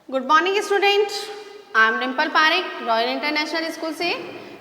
Good morning student, I am Dimple Parekh, royal international school से।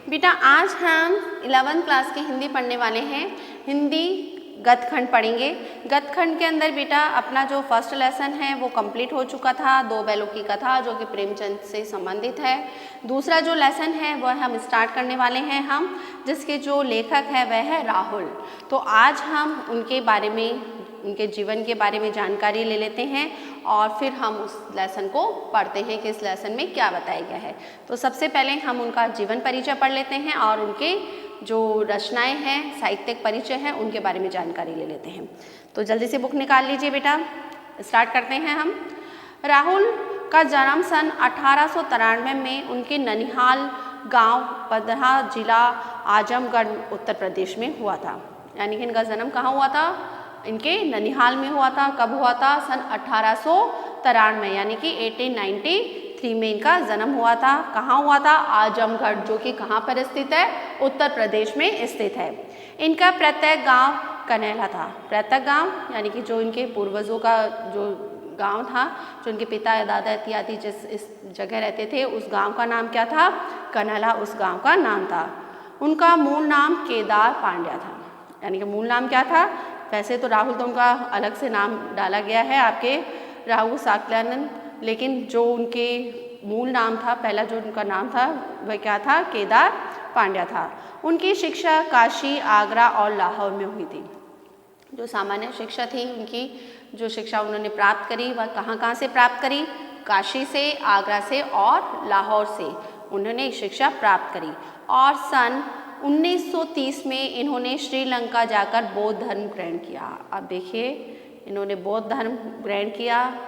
बेटा आज हम 11th क्लास की हिंदी पढ़ने वाले हैं। हिंदी गद्यखंड पढ़ेंगे। गद्यखंड के अंदर बेटा अपना जो फर्स्ट लेसन है वो कंप्लीट हो चुका था, दो बैलों की कथा जो कि प्रेमचंद से संबंधित है। दूसरा जो लेसन है वह हम स्टार्ट करने वाले हैं जिसके जो लेखक है वह है राहुल। तो आज हम उनके बारे में, उनके जीवन के बारे में जानकारी ले लेते हैं और फिर हम उस लेसन को पढ़ते हैं कि इस लेसन में क्या बताया गया है। तो सबसे पहले हम उनका जीवन परिचय पढ़ लेते हैं और उनके जो रचनाएं हैं, साहित्यिक परिचय है, उनके बारे में जानकारी ले लेते हैं। तो जल्दी से बुक निकाल लीजिए बेटा, स्टार्ट करते हैं हम। राहुल का जन्म सन 1893 में उनके ननिहाल गांव पदहा जिला आजमगढ़ उत्तर प्रदेश में हुआ था। यानी कि इनका जन्म कहाँ हुआ था? इनके ननिहाल में हुआ था। कब हुआ था? सन 1893 यानी कि 1893 में इनका जन्म हुआ था। कहाँ हुआ था? आजमगढ़, जो कि कहाँ पर स्थित है? उत्तर प्रदेश में स्थित है। इनका प्रत्येक गांव कन्हैया था। प्रत्येक गांव यानी कि जो इनके पूर्वजों का जो गांव था, जो उनके पिता दादा इत्यादि जिस इस जगह रहते थे, उस गांव का नाम क्या था? कन्हैया उस गांव का नाम था। उनका मूल नाम केदार पांड्या था। यानी कि मूल नाम क्या था? वैसे तो राहुल तो उनका अलग से नाम डाला गया है आपके राहुल साकल्यानंद, लेकिन जो उनके मूल नाम था, पहला जो उनका नाम था वह क्या था? केदार पांड्या था। उनकी शिक्षा काशी, आगरा और लाहौर में हुई थी। जो सामान्य शिक्षा थी, उनकी जो शिक्षा उन्होंने प्राप्त करी वह कहाँ कहाँ से प्राप्त करी? काशी से, आगरा से और लाहौर से उन्होंने शिक्षा प्राप्त करी। और सन 1930 में इन्होंने श्रीलंका जाकर बौद्ध धर्म ग्रहण किया। अब देखिए, इन्होंने बौद्ध धर्म ग्रहण किया।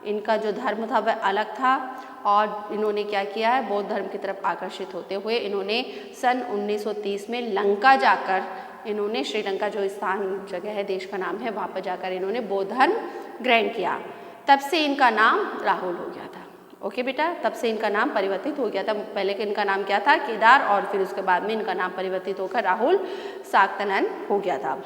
इनका जो धर्म था वह अलग था और इन्होंने क्या किया है? बौद्ध धर्म की तरफ आकर्षित होते हुए इन्होंने सन 1930 में लंका जाकर, इन्होंने श्रीलंका जो स्थान जगह है, देश का नाम है, वहाँ पर जाकर इन्होंने बौद्ध धर्म ग्रहण किया। तब से इनका नाम राहुल हो गया था। ओके बेटा, तब से इनका नाम परिवर्तित हो गया था। पहले के इनका नाम क्या था? केदार, और फिर उसके बाद में इनका नाम परिवर्तित होकर राहुल साकल्यानंद हो गया था।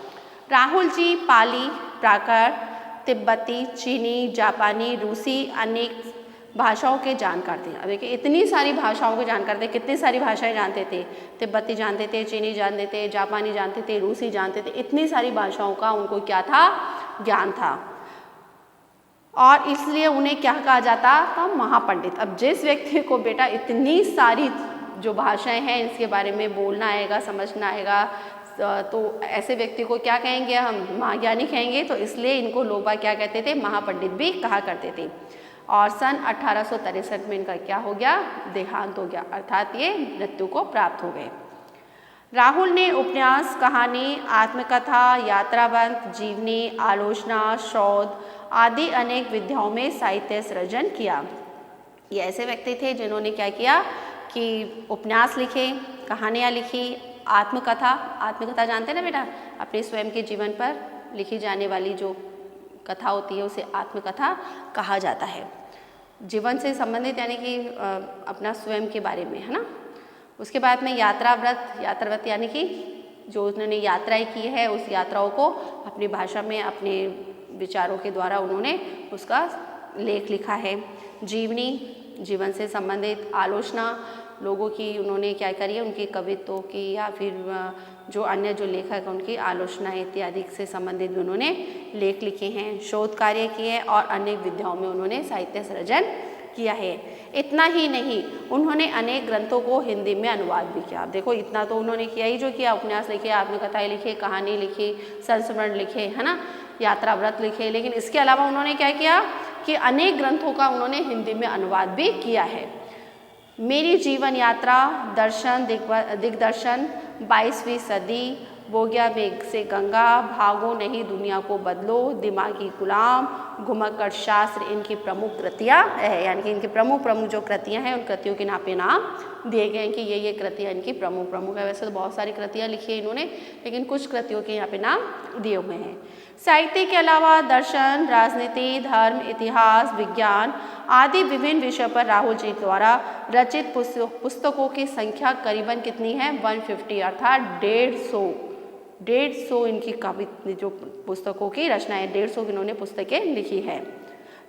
राहुल जी पाली, प्राकृत, तिब्बती, चीनी, जापानी, रूसी अनेक भाषाओं के जानकार थे। अब देखिए, इतनी सारी भाषाओं के जानकार थे। कितनी सारी भाषाएं जानते थे? तिब्बती जानते थे, चीनी जानते थे, जापानी जानते थे, रूसी जानते थे। इतनी सारी भाषाओं का उनको क्या था? ज्ञान था। और इसलिए उन्हें क्या कहा जाता था? महापंडित। अब जिस व्यक्ति को बेटा इतनी सारी जो भाषाएं हैं इसके बारे में बोलना आएगा, समझना आएगा, तो ऐसे व्यक्ति को क्या कहेंगे? हम महाज्ञानी कहेंगे। तो इसलिए इनको लोग क्या कहते थे? महापंडित भी कहा करते थे। और सन 1863 में इनका क्या हो गया? देहांत हो गया, अर्थात ये मृत्यु को प्राप्त हो गए। राहुल ने उपन्यास, कहानी, आत्मकथा, यात्रावंत, जीवनी, आलोचना, शोध आदि अनेक विधाओं में साहित्य सृजन किया। ये ऐसे व्यक्ति थे जिन्होंने क्या किया कि उपन्यास लिखे, कहानियाँ लिखी, आत्मकथा जानते हैं ना बेटा? अपने स्वयं के जीवन पर लिखी जाने वाली जो कथा होती है उसे आत्मकथा कहा जाता है। जीवन से संबंधित यानी कि अपना स्वयं के बारे में, है ना। उसके बाद में यात्राव्रत यानी कि जो उन्होंने यात्राएं की है उस यात्राओं को अपनी भाषा में, अपने विचारों के द्वारा उन्होंने उसका लेख लिखा है। जीवनी, जीवन से संबंधित, आलोचना, लोगों की उन्होंने क्या करी है? उनकी कवित्वों की या फिर जो अन्य जो लेखक हैं उनकी आलोचना इत्यादि से संबंधित भी उन्होंने लेख लिखे हैं। शोध कार्य किए हैं और अनेक विधाओं में उन्होंने साहित्य सृजन किया है। इतना ही नहीं, उन्होंने अनेक ग्रंथों को हिंदी में अनुवाद भी किया। देखो, इतना तो उन्होंने किया ही जो किया, उपन्यास लिखे, आत्मकथाएं लिखे, कहानी लिखी, संस्मरण लिखे, है ना, यात्राव्रत लिखे, लेकिन इसके अलावा उन्होंने क्या किया कि अनेक ग्रंथों का उन्होंने हिंदी में अनुवाद भी किया है। मेरी जीवन यात्रा, दर्शन दिग्दर्शन, 22वीं सदी, बोगिया मेघ से गंगा, भागो नहीं दुनिया को बदलो, दिमागी गुलाम, घुमक्कड़ शास्त्र इनकी प्रमुख कृतियाँ है। यानी कि इनकी प्रमुख जो कृतियाँ हैं उन कृतियों के नाम दिए गए हैं कि ये कृतियाँ इनकी प्रमुख है। वैसे तो बहुत सारी कृतियाँ लिखी है इन्होंने, लेकिन कुछ कृतियों के यहाँ पे नाम दिए हुए हैं। साहित्य के अलावा दर्शन, राजनीति, धर्म, इतिहास, विज्ञान आदि विभिन्न विषयों पर राहुल जी द्वारा रचित पुस्तकों की संख्या करीबन कितनी है? 150, अर्थात 150 इनकी जो पुस्तकों की रचनाएं, 150 इन्होंने पुस्तकें लिखी है।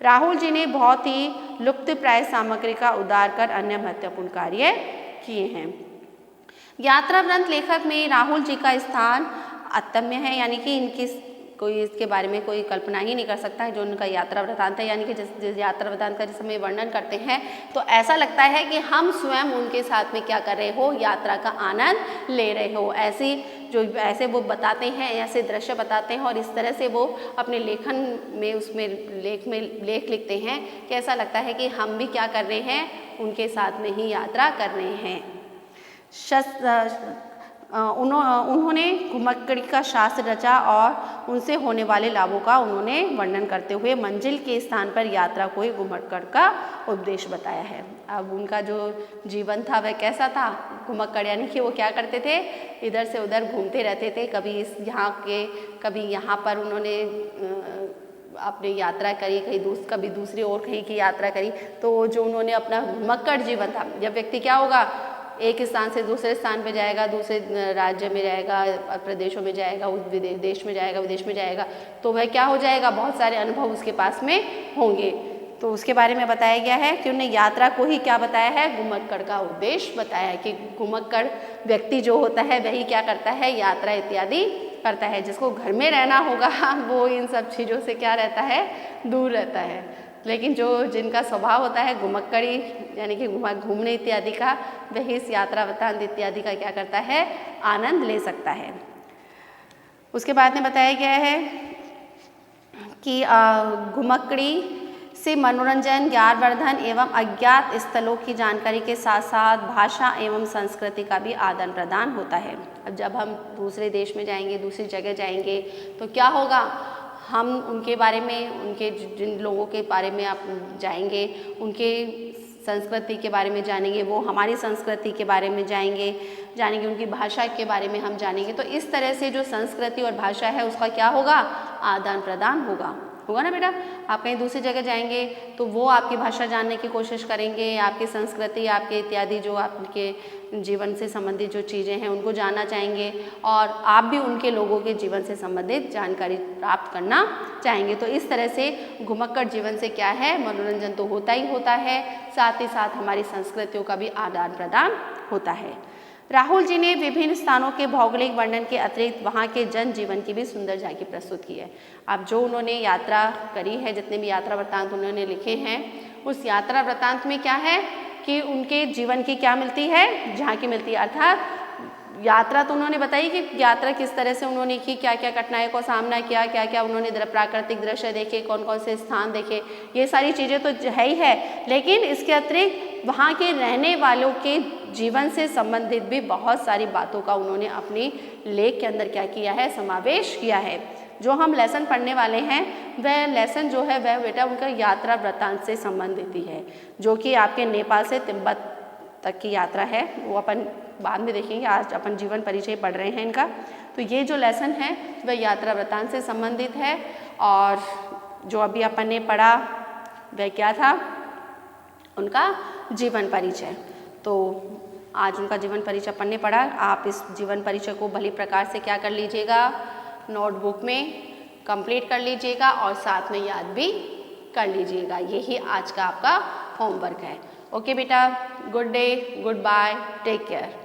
राहुल जी ने बहुत ही लुप्तप्राय सामग्री का उद्धार कर अन्य महत्वपूर्ण कार्य किए हैं। यात्रा वृंत लेखक में राहुल जी का स्थान अतम्य है, यानी कि इनकी कोई इसके बारे में कोई कल्पना ही नहीं कर सकता है। जो उनका यात्रा वृतांत है, यानी कि जिस यात्रा वृतांत का जिस समय वर्णन करते हैं तो ऐसा लगता है कि हम स्वयं उनके साथ में क्या कर रहे हो, यात्रा का आनंद ले रहे हो। ऐसे वो बताते हैं, ऐसे दृश्य बताते हैं और इस तरह से वो अपने लेखन में उसमें लेख लिखते हैं कि ऐसा लगता है कि हम भी क्या कर रहे हैं, उनके साथ में ही यात्रा कर रहे हैं। उन्होंने घुमक्कड़ी का शास्त्र रचा और उनसे होने वाले लाभों का उन्होंने वर्णन करते हुए मंजिल के स्थान पर यात्रा को ही घुमक्कड़ का उपदेश बताया है। अब उनका जो जीवन था वह कैसा था, घुमक्कड़ यानी कि वो क्या करते थे, इधर से उधर घूमते रहते थे। कभी यहाँ पर उन्होंने अपनी यात्रा करी, कभी दूसरी ओर कहीं की यात्रा करी। तो जो उन्होंने अपना घुमक्कड़ जीवन था, जब व्यक्ति क्या होगा, एक स्थान से दूसरे स्थान पे जाएगा, दूसरे राज्य में जाएगा, प्रदेशों में जाएगा, उस देश में जाएगा, विदेश में जाएगा, तो वह क्या हो जाएगा, बहुत सारे अनुभव उसके पास में होंगे। तो उसके बारे में बताया गया है कि उन्हें यात्रा को ही क्या बताया है, घुमक्कड़ का उद्देश्य बताया है कि घुमक्कड़ व्यक्ति जो होता है वही क्या करता है, यात्रा इत्यादि करता है। जिसको घर में रहना होगा वो इन सब चीज़ों से क्या रहता है, दूर रहता है। लेकिन जिनका स्वभाव होता है घुमक्कड़ी यानी कि घूमने इत्यादि का, वही इस यात्रा वृत्तांत इत्यादि का क्या करता है, आनंद ले सकता है। उसके बाद में बताया गया है कि घुमक्कड़ी से मनोरंजन, ज्ञानवर्धन एवं अज्ञात स्थलों की जानकारी के साथ साथ भाषा एवं संस्कृति का भी आदान प्रदान होता है। अब जब हम दूसरे देश में जाएंगे, दूसरी जगह जाएंगे, तो क्या होगा, हम उनके बारे में, उनके जिन लोगों के बारे में आप जाएंगे, उनके संस्कृति के बारे में जानेंगे, वो हमारी संस्कृति के बारे में जानेंगे, उनकी भाषा के बारे में हम जानेंगे। तो इस तरह से जो संस्कृति और भाषा है उसका क्या होगा, आदान प्रदान होगा ना बेटा। आप कहीं दूसरी जगह जाएंगे तो वो आपकी भाषा जानने की कोशिश करेंगे, आपकी संस्कृति, आपके इत्यादि जो आपके जीवन से संबंधित जो चीज़ें हैं उनको जानना चाहेंगे, और आप भी उनके लोगों के जीवन से संबंधित जानकारी प्राप्त करना चाहेंगे। तो इस तरह से घुमक्कड़ जीवन से क्या है, मनोरंजन तो होता ही होता है, साथ ही साथ हमारी संस्कृतियों का भी आदान प्रदान होता है। राहुल जी ने विभिन्न स्थानों के भौगोलिक वर्णन के अतिरिक्त वहाँ के जनजीवन की भी सुंदर झांकी प्रस्तुत की है। अब जो उन्होंने यात्रा करी है, जितने भी यात्रा वृत्तांत उन्होंने लिखे हैं, उस यात्रा वृत्तांत में क्या है कि उनके जीवन की क्या मिलती है, झांकी मिलती है। अर्थात यात्रा तो उन्होंने बताई कि यात्रा किस तरह से उन्होंने की, क्या क्या कठिनाइयों का सामना किया, क्या क्या उन्होंने प्राकृतिक दृश्य देखे, कौन कौन से स्थान देखे, ये सारी चीज़ें तो है ही है। लेकिन इसके अतिरिक्त वहाँ के रहने वालों के जीवन से संबंधित भी बहुत सारी बातों का उन्होंने अपनी लेख के अंदर क्या किया है, समावेश किया है। जो हम लेसन पढ़ने वाले हैं वह लेसन जो है वह बेटा उनका यात्रा वृत्तांत से संबंधित ही है, जो कि आपके नेपाल से तिब्बत तक की यात्रा है, वो अपन बाद में देखेंगे। आज अपन जीवन परिचय पढ़ रहे हैं इनका। तो ये जो लेसन है वह यात्रा वृत्तांत से संबंधित है, और जो अभी अपन ने पढ़ा वह क्या था, उनका जीवन परिचय। तो आज उनका जीवन परिचय अपन ने पढ़ा। आप इस जीवन परिचय को भली प्रकार से क्या कर लीजिएगा, नोटबुक में कंप्लीट कर लीजिएगा और साथ में याद भी कर लीजिएगा। यही आज का आपका होमवर्क है। ओके बेटा, good day, goodbye, take care.